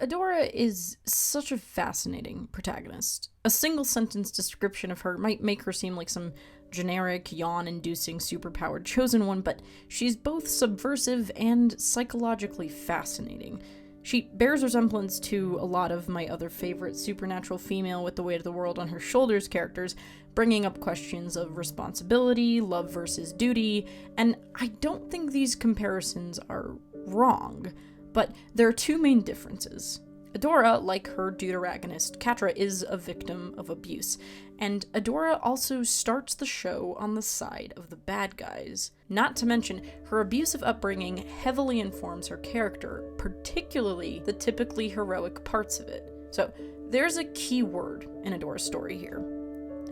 Adora is such a fascinating protagonist. A single sentence description of her might make her seem like some generic, yawn-inducing, superpowered chosen one, but she's both subversive and psychologically fascinating. She bears resemblance to a lot of my other favorite supernatural female with the weight of the world on her shoulders characters, bringing up questions of responsibility, love versus duty, and I don't think these comparisons are wrong. But there are two main differences. Adora, like her deuteragonist Catra, is a victim of abuse, and Adora also starts the show on the side of the bad guys. Not to mention, her abusive upbringing heavily informs her character, particularly the typically heroic parts of it. So, there's a key word in Adora's story here.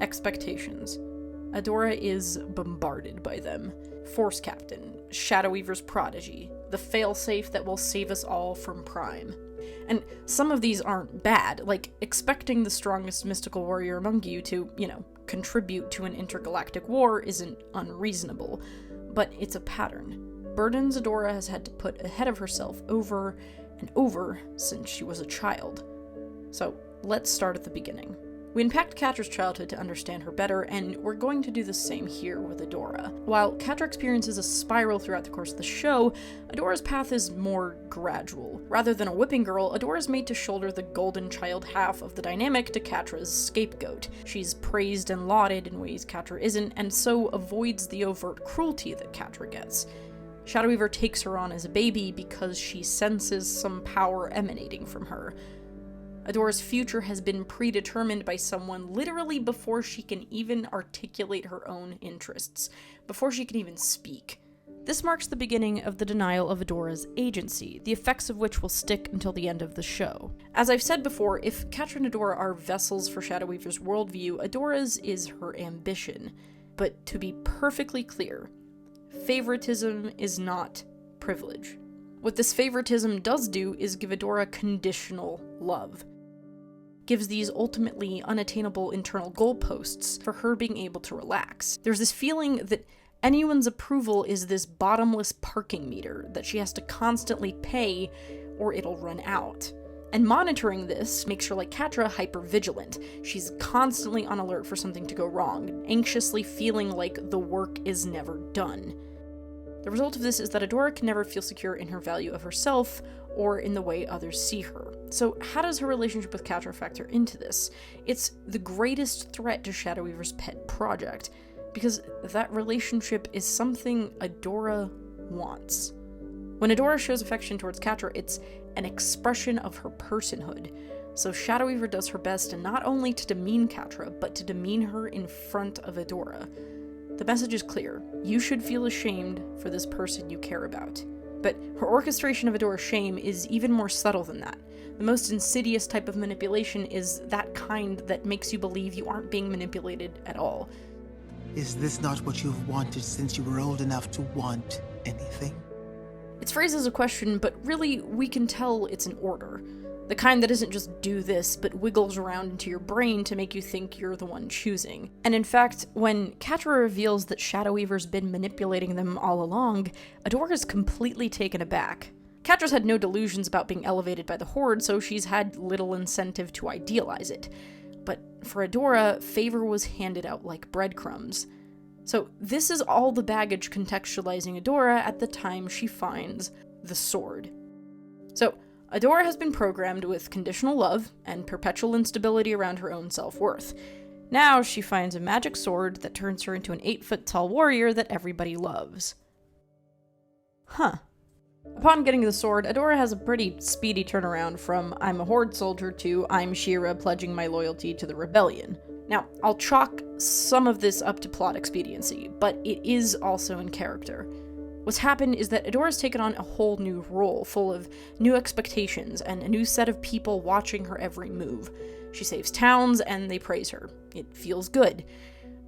Expectations. Adora is bombarded by them. Force Captain, Shadow Weaver's prodigy, the failsafe that will save us all from Prime. And some of these aren't bad, like expecting the strongest mystical warrior among you to, contribute to an intergalactic war isn't unreasonable, but it's a pattern. Burdens Adora has had to put ahead of herself over and over since she was a child. So let's start at the beginning. We unpacked Catra's childhood to understand her better, and we're going to do the same here with Adora. While Catra experiences a spiral throughout the course of the show, Adora's path is more gradual. Rather than a whipping girl, Adora is made to shoulder the golden child half of the dynamic to Catra's scapegoat. She's praised and lauded in ways Catra isn't, and so avoids the overt cruelty that Catra gets. Shadow Weaver takes her on as a baby because she senses some power emanating from her. Adora's future has been predetermined by someone literally before she can even articulate her own interests, before she can even speak. This marks the beginning of the denial of Adora's agency, the effects of which will stick until the end of the show. As I've said before, if Catra and Adora are vessels for Shadow Weaver's worldview, Adora's is her ambition. But to be perfectly clear, favoritism is not privilege. What this favoritism does do is give Adora conditional love. Gives these ultimately unattainable internal goalposts for her being able to relax. There's this feeling that anyone's approval is this bottomless parking meter that she has to constantly pay or it'll run out. And monitoring this makes her, like Catra, hyper-vigilant. She's constantly on alert for something to go wrong, anxiously feeling like the work is never done. The result of this is that Adora can never feel secure in her value of herself or in the way others see her. So how does her relationship with Catra factor into this? It's the greatest threat to Shadow Weaver's pet project, because that relationship is something Adora wants. When Adora shows affection towards Catra, it's an expression of her personhood. So Shadow Weaver does her best not only to demean Catra, but to demean her in front of Adora. The message is clear. You should feel ashamed for this person you care about. But her orchestration of Adora's shame is even more subtle than that. The most insidious type of manipulation is that kind that makes you believe you aren't being manipulated at all. Is this not what you've wanted since you were old enough to want anything? It's phrased as a question, but really we can tell it's an order. The kind that isn't just do this, but wiggles around into your brain to make you think you're the one choosing. And in fact, when Catra reveals that Shadow Weaver's been manipulating them all along, Adora's completely taken aback. Catra's had no delusions about being elevated by the Horde, so she's had little incentive to idealize it. But for Adora, favor was handed out like breadcrumbs. So this is all the baggage contextualizing Adora at the time she finds the sword. So Adora has been programmed with conditional love and perpetual instability around her own self-worth. Now she finds a magic sword that turns her into an 8-foot-tall warrior that everybody loves. Upon getting the sword, Adora has a pretty speedy turnaround from I'm a Horde soldier to I'm She-Ra pledging my loyalty to the rebellion. Now, I'll chalk some of this up to plot expediency, but it is also in character. What's happened is that Adora's taken on a whole new role, full of new expectations and a new set of people watching her every move. She saves towns and they praise her. It feels good.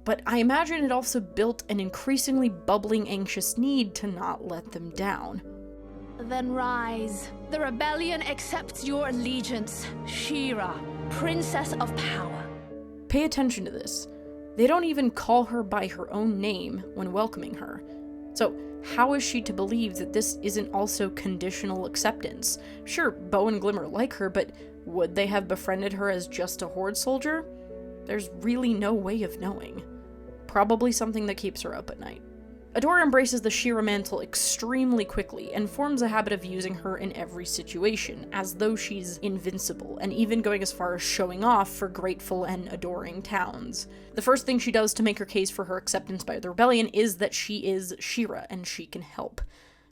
But I imagine it also built an increasingly bubbling anxious need to not let them down. Then rise. The rebellion accepts your allegiance, She-Ra, Princess of Power. Pay attention to this. They don't even call her by her own name when welcoming her. So how is she to believe that this isn't also conditional acceptance? Sure, Bow and Glimmer like her, but would they have befriended her as just a Horde soldier? There's really no way of knowing. Probably something that keeps her up at night. Adora embraces the She-Ra mantle extremely quickly and forms a habit of using her in every situation, as though she's invincible, and even going as far as showing off for grateful and adoring towns. The first thing she does to make her case for her acceptance by the rebellion is that she is She-Ra and she can help.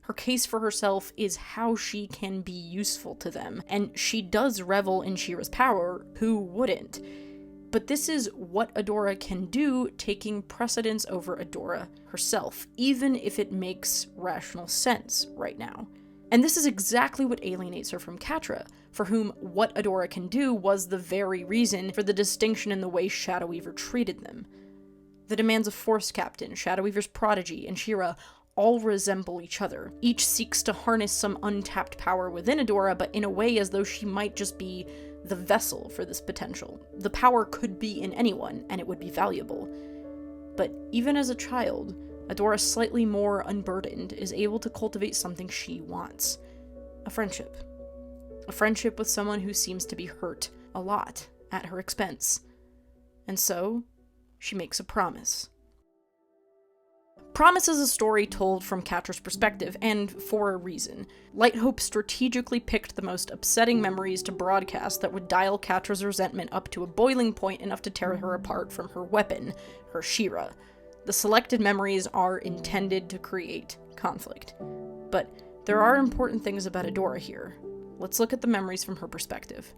Her case for herself is how she can be useful to them, and she does revel in She-Ra's power, who wouldn't? But this is what Adora can do, taking precedence over Adora herself, even if it makes rational sense right now. And this is exactly what alienates her from Catra, for whom what Adora can do was the very reason for the distinction in the way Shadow Weaver treated them. The demands of Force Captain, Shadow Weaver's prodigy, and She-Ra all resemble each other. Each seeks to harness some untapped power within Adora, but in a way as though she might just be the vessel for this potential. The power could be in anyone, and it would be valuable. But even as a child, Adora, slightly more unburdened, is able to cultivate something she wants. A friendship. A friendship with someone who seems to be hurt a lot at her expense. And so, she makes a promise. Promise is a story told from Catra's perspective, and for a reason. Lighthope strategically picked the most upsetting memories to broadcast that would dial Catra's resentment up to a boiling point enough to tear her apart from her weapon, her She-Ra. The selected memories are intended to create conflict. But there are important things about Adora here. Let's look at the memories from her perspective.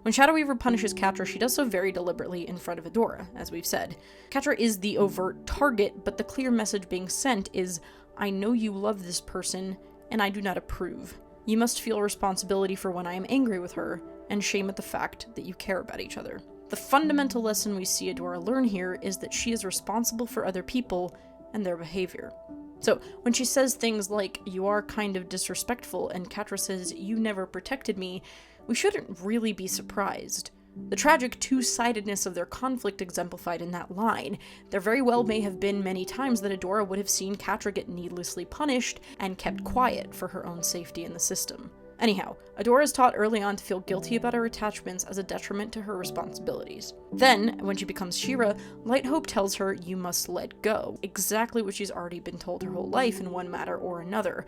When Shadow Weaver punishes Catra, she does so very deliberately in front of Adora, as we've said. Catra is the overt target, but the clear message being sent is, I know you love this person, and I do not approve. You must feel responsibility for when I am angry with her, and shame at the fact that you care about each other. The fundamental lesson we see Adora learn here is that she is responsible for other people and their behavior. So, when she says things like, you are kind of disrespectful, and Catra says, you never protected me, we shouldn't really be surprised. The tragic two-sidedness of their conflict exemplified in that line. There very well may have been many times that Adora would have seen Catra get needlessly punished and kept quiet for her own safety in the system. Anyhow, Adora is taught early on to feel guilty about her attachments as a detriment to her responsibilities. Then, when she becomes She-Ra, Lighthope tells her you must let go, exactly what she's already been told her whole life in one matter or another.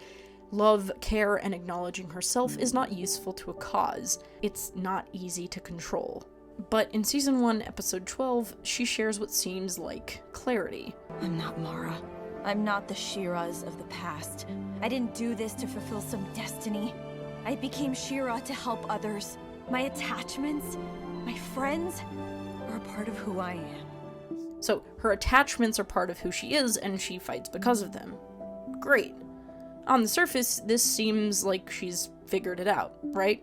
Love, care, and acknowledging herself is not useful to a cause. It's not easy to control. But in Season 1, Episode 12, she shares what seems like clarity. I'm not Mara. I'm not the She-Ras of the past. I didn't do this to fulfill some destiny. I became She-Ra to help others. My attachments, my friends, are a part of who I am. So, her attachments are part of who she is, and she fights because of them. Great. On the surface, this seems like she's figured it out, right?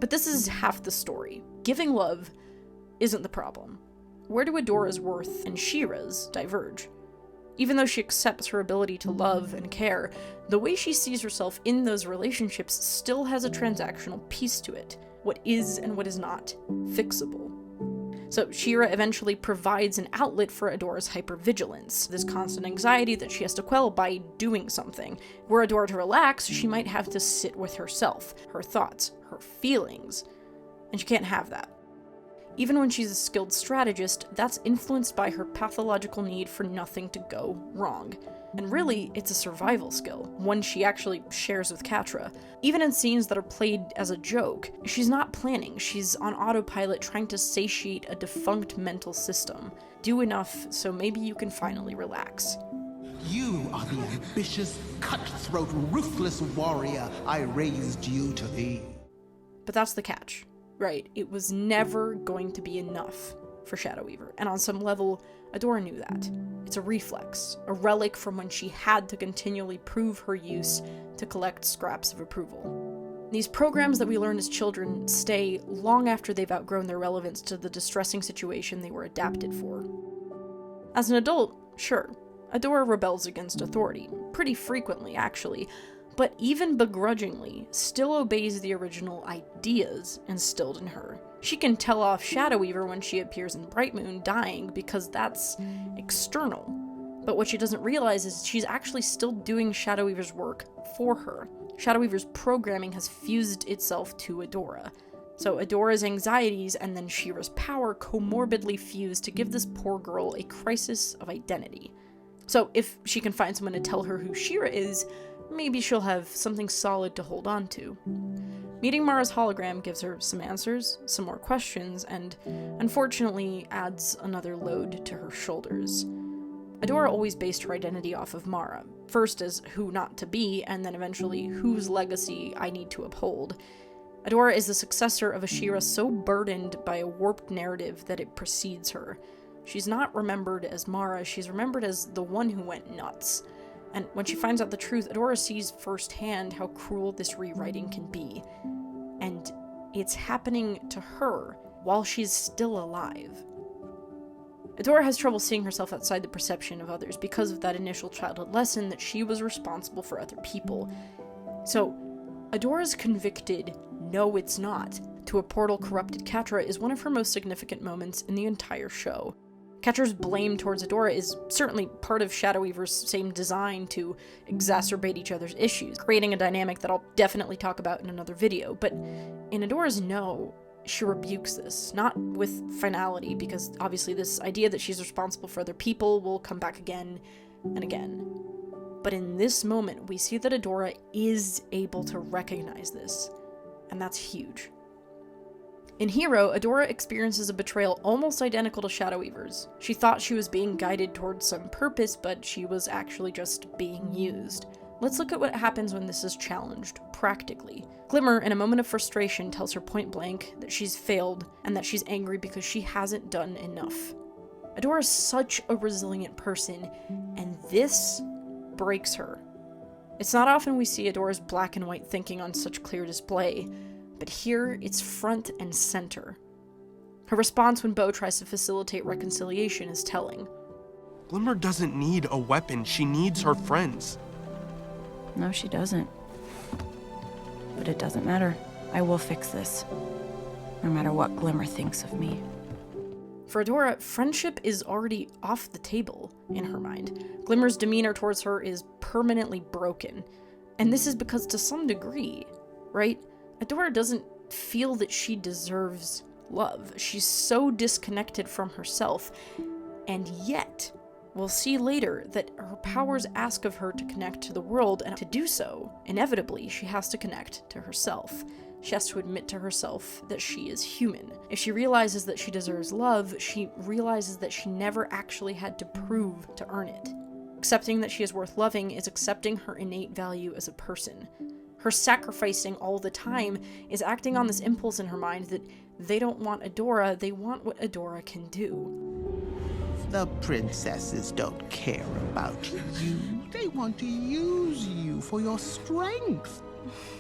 But this is half the story. Giving love isn't the problem. Where do Adora's worth and She-Ra's diverge? Even though she accepts her ability to love and care, the way she sees herself in those relationships still has a transactional piece to it. What is and what is not fixable. So She-Ra eventually provides an outlet for Adora's hypervigilance, this constant anxiety that she has to quell by doing something. Were Adora to relax, she might have to sit with herself, her thoughts, her feelings. And she can't have that. Even when she's a skilled strategist, that's influenced by her pathological need for nothing to go wrong. And really, it's a survival skill, one she actually shares with Catra. Even in scenes that are played as a joke, she's not planning, she's on autopilot trying to satiate a defunct mental system. Do enough so maybe you can finally relax. You are the ambitious, cutthroat, ruthless warrior I raised you to be. But that's the catch, right? It was never going to be enough for Shadow Weaver, and on some level, Adora knew that. It's a reflex, a relic from when she had to continually prove her use to collect scraps of approval. These programs that we learn as children stay long after they've outgrown their relevance to the distressing situation they were adapted for. As an adult, sure, Adora rebels against authority, pretty frequently actually, but even begrudgingly, still obeys the original ideas instilled in her. She can tell off Shadow Weaver when she appears in Bright Moon dying because that's external. But what she doesn't realize is she's actually still doing Shadow Weaver's work for her. Shadow Weaver's programming has fused itself to Adora. So Adora's anxieties and then She-Ra's power comorbidly fuse to give this poor girl a crisis of identity. So if she can find someone to tell her who She-Ra is, maybe she'll have something solid to hold on to. Meeting Mara's hologram gives her some answers, some more questions, and unfortunately adds another load to her shoulders. Adora always based her identity off of Mara, first as who not to be, and then eventually whose legacy I need to uphold. Adora is the successor of a She-Ra so burdened by a warped narrative that it precedes her. She's not remembered as Mara, she's remembered as the one who went nuts. And when she finds out the truth, Adora sees firsthand how cruel this rewriting can be. And it's happening to her while she's still alive. Adora has trouble seeing herself outside the perception of others because of that initial childhood lesson that she was responsible for other people. So, Adora's convicted, "No, it's not," to a portal corrupted Catra is one of her most significant moments in the entire show. Catra's blame towards Adora is certainly part of Shadow Weaver's same design to exacerbate each other's issues, creating a dynamic that I'll definitely talk about in another video, but in Adora's no, she rebukes this, not with finality, because obviously this idea that she's responsible for other people will come back again and again. But in this moment, we see that Adora is able to recognize this, and that's huge. In Hero, Adora experiences a betrayal almost identical to Shadow Weaver's. She thought she was being guided towards some purpose, but she was actually just being used. Let's look at what happens when this is challenged, practically. Glimmer, in a moment of frustration, tells her point blank that she's failed, and that she's angry because she hasn't done enough. Adora is such a resilient person, and this breaks her. It's not often we see Adora's black and white thinking on such clear display, but here it's front and center. Her response when Bo tries to facilitate reconciliation is telling. Glimmer doesn't need a weapon, she needs her friends. No, she doesn't. But it doesn't matter. I will fix this. No matter what Glimmer thinks of me. For Adora, friendship is already off the table in her mind. Glimmer's demeanor towards her is permanently broken. And this is because to some degree, right? Adora doesn't feel that she deserves love. She's so disconnected from herself. And yet, we'll see later that her powers ask of her to connect to the world, and to do so, inevitably, she has to connect to herself. She has to admit to herself that she is human. If she realizes that she deserves love, she realizes that she never actually had to prove to earn it. Accepting that she is worth loving is accepting her innate value as a person. Her sacrificing all the time is acting on this impulse in her mind that they don't want Adora, they want what Adora can do. The princesses don't care about you. They want to use you for your strength.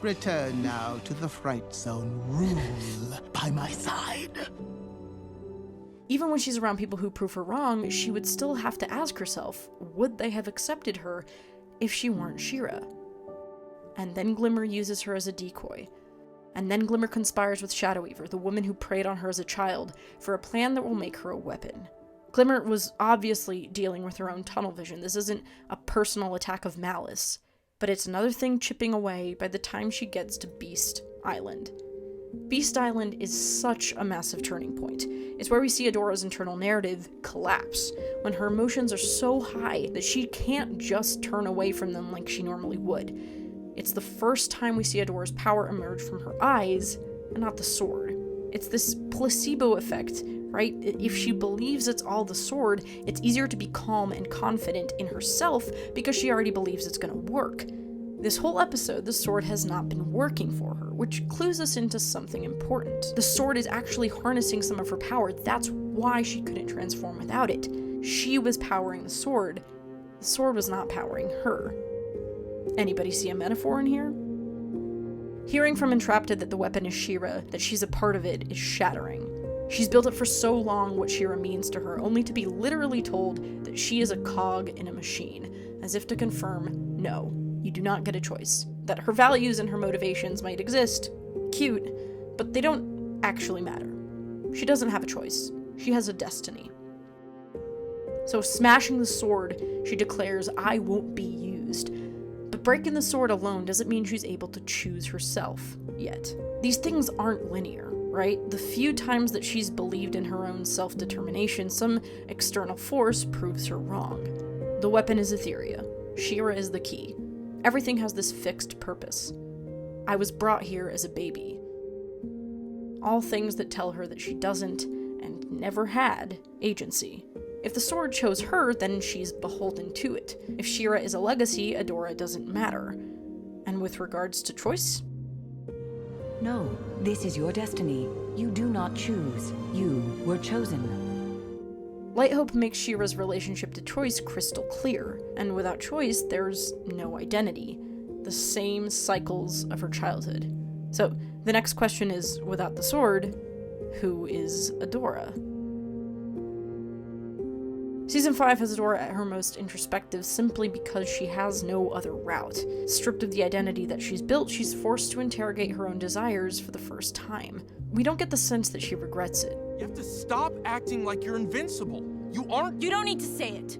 Return now to the Fright Zone. Rule by my side. Even when she's around people who prove her wrong, she would still have to ask herself, would they have accepted her if she weren't She-Ra? And then Glimmer uses her as a decoy. And then Glimmer conspires with Shadow Weaver, the woman who preyed on her as a child, for a plan that will make her a weapon. Glimmer was obviously dealing with her own tunnel vision. This isn't a personal attack of malice, but it's another thing chipping away by the time she gets to Beast Island. Beast Island is such a massive turning point. It's where we see Adora's internal narrative collapse, when her emotions are so high that she can't just turn away from them like she normally would. It's the first time we see Adora's power emerge from her eyes, and not the sword. It's this placebo effect, right? If she believes it's all the sword, it's easier to be calm and confident in herself because she already believes it's gonna work. This whole episode, the sword has not been working for her, which clues us into something important. The sword is actually harnessing some of her power. That's why she couldn't transform without it. She was powering the sword. The sword was not powering her. Anybody see a metaphor in here? Hearing from Entrapted that the weapon is She-Ra, that she's a part of it, is shattering. She's built it for so long what She-Ra means to her, only to be literally told that she is a cog in a machine, as if to confirm, no, you do not get a choice. That her values and her motivations might exist, cute, but they don't actually matter. She doesn't have a choice. She has a destiny. So smashing the sword, she declares, "I won't be used." But breaking the sword alone doesn't mean she's able to choose herself yet. These things aren't linear, right? The few times that she's believed in her own self-determination, some external force proves her wrong. The weapon is Etheria. She-Ra is the key. Everything has this fixed purpose. I was brought here as a baby. All things that tell her that she doesn't, and never had, agency. If the sword chose her, then she's beholden to it. If She-Ra is a legacy, Adora doesn't matter. And with regards to choice? No, this is your destiny. You do not choose. You were chosen. Lighthope makes She-Ra's relationship to choice crystal clear, and without choice, there's no identity. The same cycles of her childhood. So, the next question is, without the sword, who is Adora? Season 5 has Adora at her most introspective simply because she has no other route. Stripped of the identity that she's built, she's forced to interrogate her own desires for the first time. We don't get the sense that she regrets it. You have to stop acting like you're invincible. You aren't. You don't need to say it.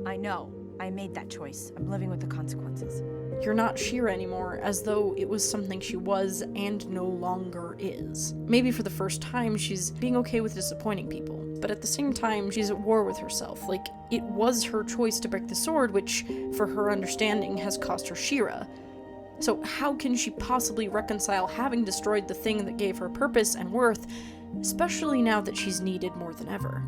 I know. I made that choice. I'm living with the consequences. You're not She-Ra anymore, as though it was something she was and no longer is. Maybe for the first time, she's being okay with disappointing people, but at the same time, she's at war with herself. Like, it was her choice to break the sword, which, for her understanding, has cost her She-Ra. So how can she possibly reconcile having destroyed the thing that gave her purpose and worth, especially now that she's needed more than ever?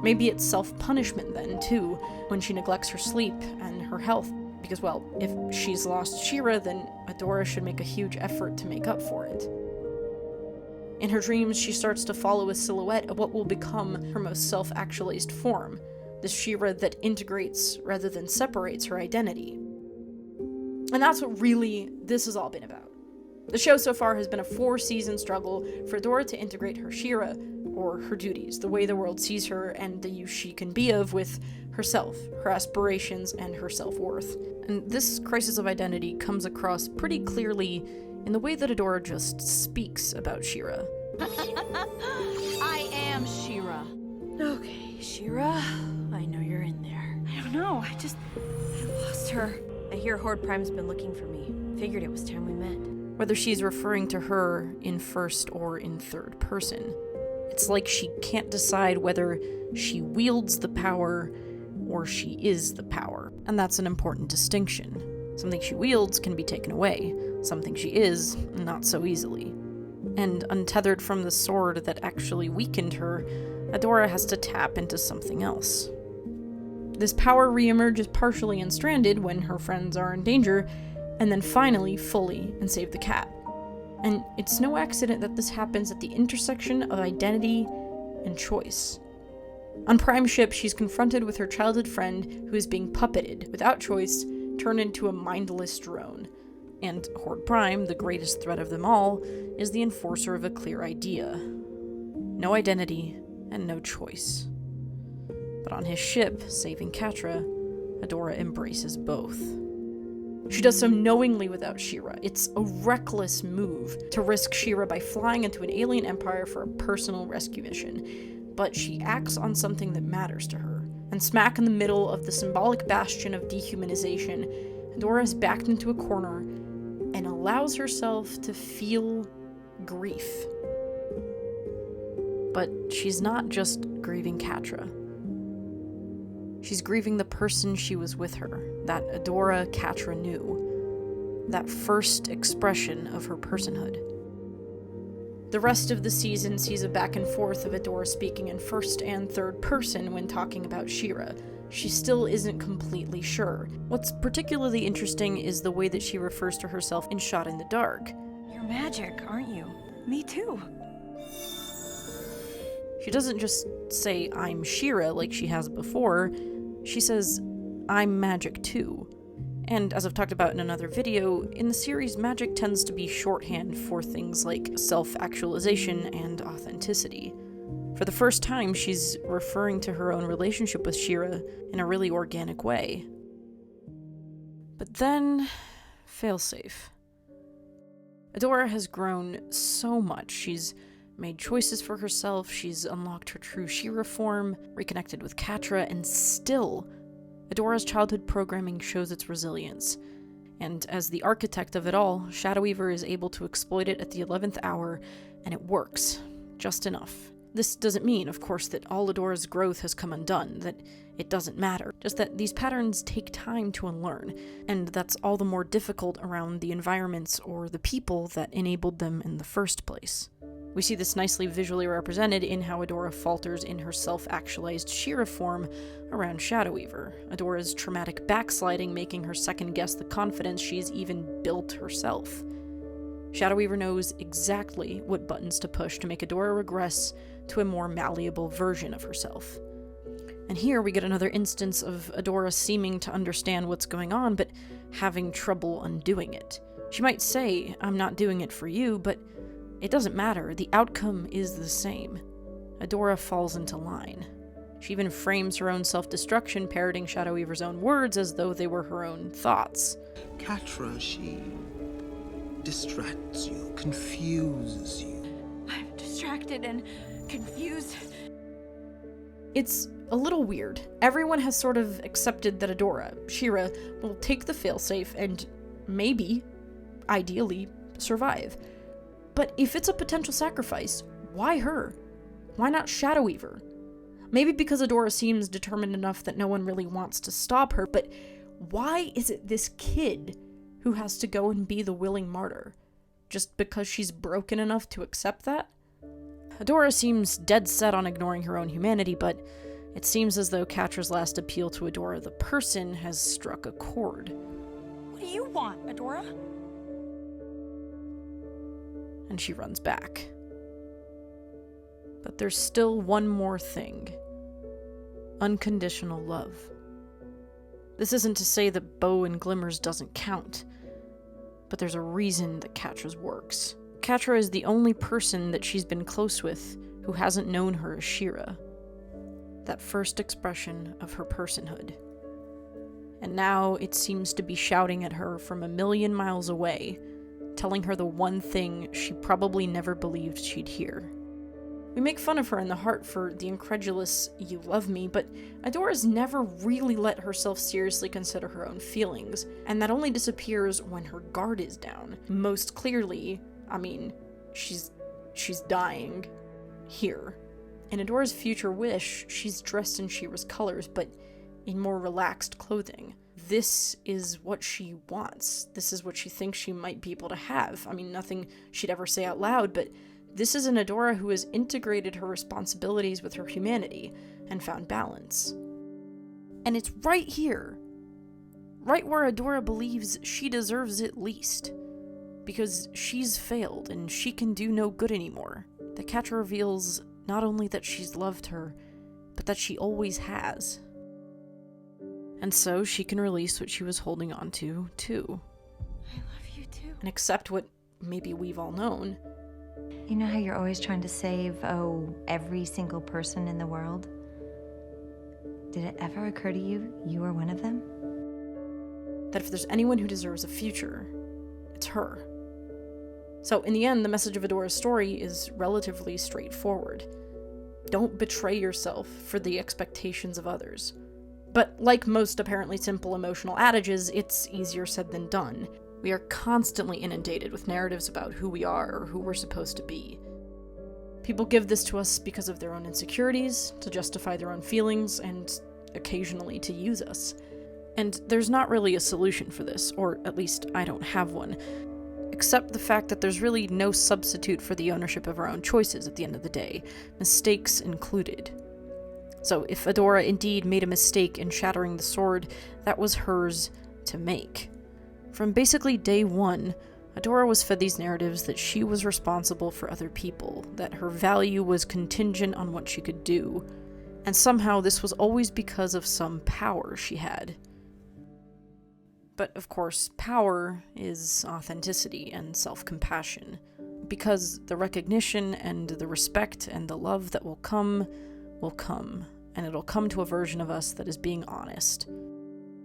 Maybe it's self-punishment then, too, when she neglects her sleep and her health. Because, well, if she's lost She-Ra, then Adora should make a huge effort to make up for it. In her dreams, she starts to follow a silhouette of what will become her most self-actualized form, the She-Ra that integrates rather than separates her identity. And that's what really this has all been about. The show so far has been a 4-season struggle for Adora to integrate her She-Ra, or her duties, the way the world sees her and the use she can be of, with herself, her aspirations, and her self-worth. And this crisis of identity comes across pretty clearly in the way that Adora just speaks about She-Ra. I am She-Ra. Okay, She-Ra, I know you're in there. I don't know, I lost her. I hear Horde Prime's been looking for me. Figured it was time we met. Whether she's referring to her in first or in third person. It's like she can't decide whether she wields the power or she is the power. And that's an important distinction. Something she wields can be taken away. Something she is, not so easily. And untethered from the sword that actually weakened her, Adora has to tap into something else. This power reemerges partially and stranded when her friends are in danger, and then finally fully and save the cat. And it's no accident that this happens at the intersection of identity and choice. On Prime's ship, she's confronted with her childhood friend who is being puppeted, without choice, turned into a mindless drone. And Horde Prime, the greatest threat of them all, is the enforcer of a clear idea. No identity and no choice. But on his ship, saving Catra, Adora embraces both. She does so knowingly without She-Ra. It's a reckless move to risk She-Ra by flying into an alien empire for a personal rescue mission. But she acts on something that matters to her. And smack in the middle of the symbolic bastion of dehumanization, Adora is backed into a corner and allows herself to feel grief. But she's not just grieving Catra. She's grieving the person she was with her, that Adora Catra knew, that first expression of her personhood. The rest of the season sees a back and forth of Adora speaking in first and third person when talking about She-Ra. She still isn't completely sure. What's particularly interesting is the way that she refers to herself in Shot in the Dark. You're magic, aren't you? Me too. She doesn't just say, "I'm She-Ra," like she has before. She says, "I'm magic too." And as I've talked about in another video, in the series, magic tends to be shorthand for things like self-actualization and authenticity. For the first time, she's referring to her own relationship with She-Ra in a really organic way. But then, FAILSAFE. Adora has grown so much. She's made choices for herself, she's unlocked her true She-Ra form, reconnected with Catra, and still, Adora's childhood programming shows its resilience. And as the architect of it all, Shadow Weaver is able to exploit it at the 11th hour, and it works. Just enough. This doesn't mean, of course, that all Adora's growth has come undone, that it doesn't matter, just that these patterns take time to unlearn, and that's all the more difficult around the environments or the people that enabled them in the first place. We see this nicely visually represented in how Adora falters in her self-actualized She-Ra form around Shadow Weaver, Adora's traumatic backsliding making her second-guess the confidence she's even built herself. Shadow Weaver knows exactly what buttons to push to make Adora regress to a more malleable version of herself. And here we get another instance of Adora seeming to understand what's going on, but having trouble undoing it. She might say, "I'm not doing it for you," but it doesn't matter, the outcome is the same. Adora falls into line. She even frames her own self-destruction, parroting Shadow Weaver's own words as though they were her own thoughts. Catra, she distracts you, confuses you. I'm distracted and confused. It's a little weird. Everyone has sort of accepted that Adora, She-Ra, will take the failsafe and maybe, ideally, survive. But if it's a potential sacrifice, why her? Why not Shadow Weaver? Maybe because Adora seems determined enough that no one really wants to stop her, but why is it this kid who has to go and be the willing martyr? Just because she's broken enough to accept that? Adora seems dead set on ignoring her own humanity, but it seems as though Catra's last appeal to Adora the person has struck a chord. What do you want, Adora? And she runs back. But there's still one more thing. Unconditional love. This isn't to say that Bow and Glimmers doesn't count, but there's a reason that Catra's works. Catra is the only person that she's been close with who hasn't known her as She-Ra. That first expression of her personhood. And now it seems to be shouting at her from 1,000,000 miles away, telling her the one thing she probably never believed she'd hear. We make fun of her in the heart for the incredulous "you love me," but Adora's never really let herself seriously consider her own feelings, and that only disappears when her guard is down. Most clearly, she's dying here. In Adora's future wish, she's dressed in She-Ra's colors, but in more relaxed clothing. This is what she wants. This is what she thinks she might be able to have. Nothing she'd ever say out loud, but this is an Adora who has integrated her responsibilities with her humanity and found balance. And it's right here, right where Adora believes she deserves it least. Because she's failed and she can do no good anymore. That Catra reveals not only that she's loved her, but that she always has. And so she can release what she was holding on to, too. I love you too. And accept what maybe we've all known. You know how you're always trying to save, every single person in the world? Did it ever occur to you you were one of them? That if there's anyone who deserves a future, it's her. So in the end, the message of Adora's story is relatively straightforward. Don't betray yourself for the expectations of others. But like most apparently simple emotional adages, it's easier said than done. We are constantly inundated with narratives about who we are or who we're supposed to be. People give this to us because of their own insecurities, to justify their own feelings, and occasionally to use us. And there's not really a solution for this, or at least I don't have one, except the fact that there's really no substitute for the ownership of our own choices at the end of the day, mistakes included. So if Adora indeed made a mistake in shattering the sword, that was hers to make. From basically day one, Adora was fed these narratives that she was responsible for other people, that her value was contingent on what she could do, and somehow this was always because of some power she had. But of course, power is authenticity and self-compassion, because the recognition and the respect and the love that will come, and it'll come to a version of us that is being honest.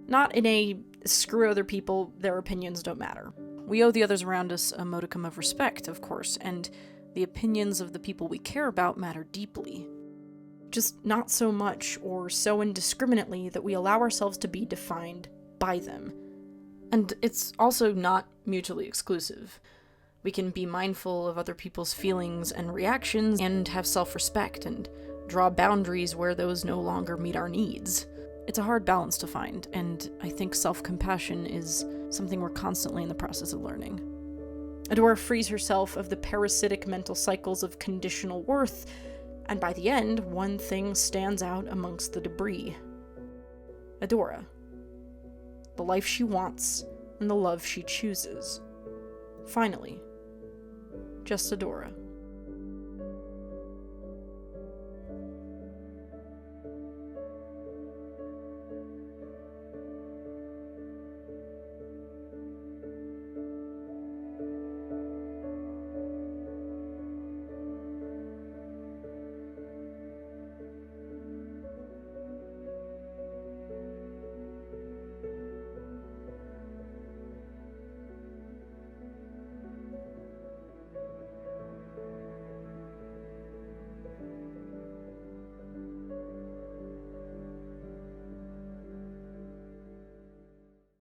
Not in a screw other people, their opinions don't matter. We owe the others around us a modicum of respect, of course, and The opinions of the people we care about matter deeply. Just not so much or so indiscriminately that we allow ourselves to be defined by them. And it's also not mutually exclusive. We can be mindful of other people's feelings and reactions and have self-respect and draw boundaries where those no longer meet our needs. It's a hard balance to find, and I think self-compassion is something we're constantly in the process of learning. Adora frees herself of the parasitic mental cycles of conditional worth, and by the end, one thing stands out amongst the debris. Adora. The life she wants, and the love she chooses. Finally, just Adora.